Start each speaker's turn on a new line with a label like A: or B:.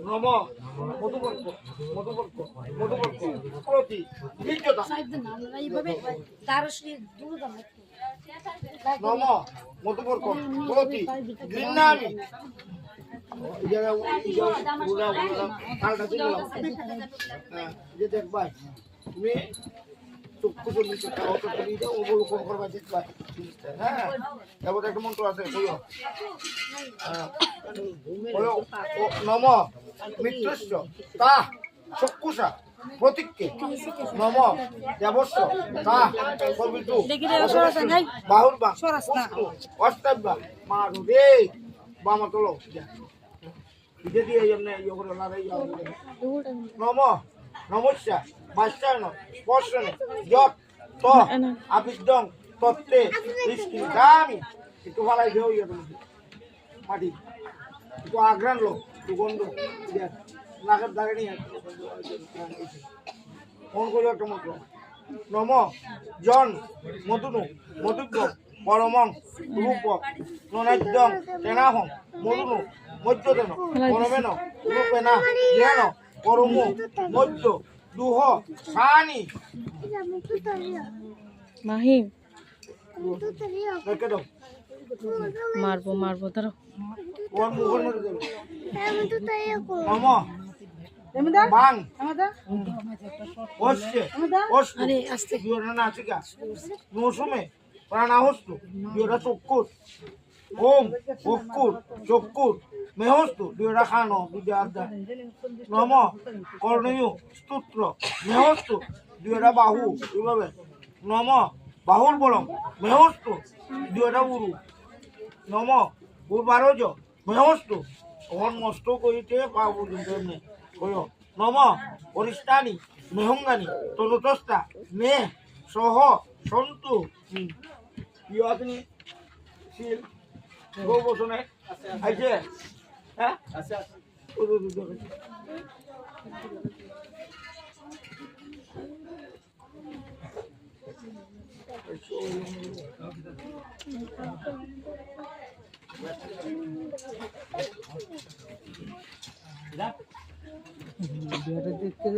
A: নম মধুবর্ক মধুবর্ক মধুবর্ক প্রতি বিজ্ঞতা নম মধুবর্ক প্রতি ঘৃণামি দেখবাই তুমি চক্ষু চল্লিশ অবলোকন করবা দেখবা হ্যাঁ তারপর একটা মন্ত্র আছে নম মিত্রস্য তা চক্ষুষা প্রতীককে নম দেবস্য তা কবিতু বাহুর্বা অষ্টাব্বা মাধবে বামা তোলো ইদে দিয়ে এমনি ইয়ে করে লাগাই নম নমস্যা বাষ্যায়ন স্পর্শনে যত ত আবিদ্যং তত্ত্বে নিষ্কৃতামি একটু ভালাই দেও ইয়ে মাটি একটু আগ্রান লোক একটু গন্ধ নাকের দাগে নিয়ে ফোন করে একটা মন্ত্র নম জন মধুনু মধুগ্য পরমং রূপ ননাদ্যং তেনাহং মধুনু মজ্জদেন পরমেন রূপেনা জ্ঞান পরমু মজ্জ দুহ সানি
B: মাহিম
A: রেখে দাও
B: মারবো মারবো ধরো
A: ওর মুখের মধ্যে নম বাং অস্যে অস্যে দুয়োটা নাচিকা নৌসমে প্রাণাহস্তু দুয়োটা চক্ষুর ওম অক্ষুর চক্ষুর মেহস্তু দুয়োটা খানো দুটো আড্ডা নম কর্ণীয় স্তোত্র মেহস্তু দুয়োটা বাহু এইভাবে নম বাহুর বলম মেহস্তু দুয়োটা উরু নম উর্বারজ মেহস্তু ওহন মস্ত করিতে পা পর্যন্ত এমনি কয় নম অরিষ্টানি মেহঙ্গানি তনুতস্তা মে সহ সন্তু ইয়ে আপনি শিল গো বসনে আইছে হ্যাঁ
B: দেখতে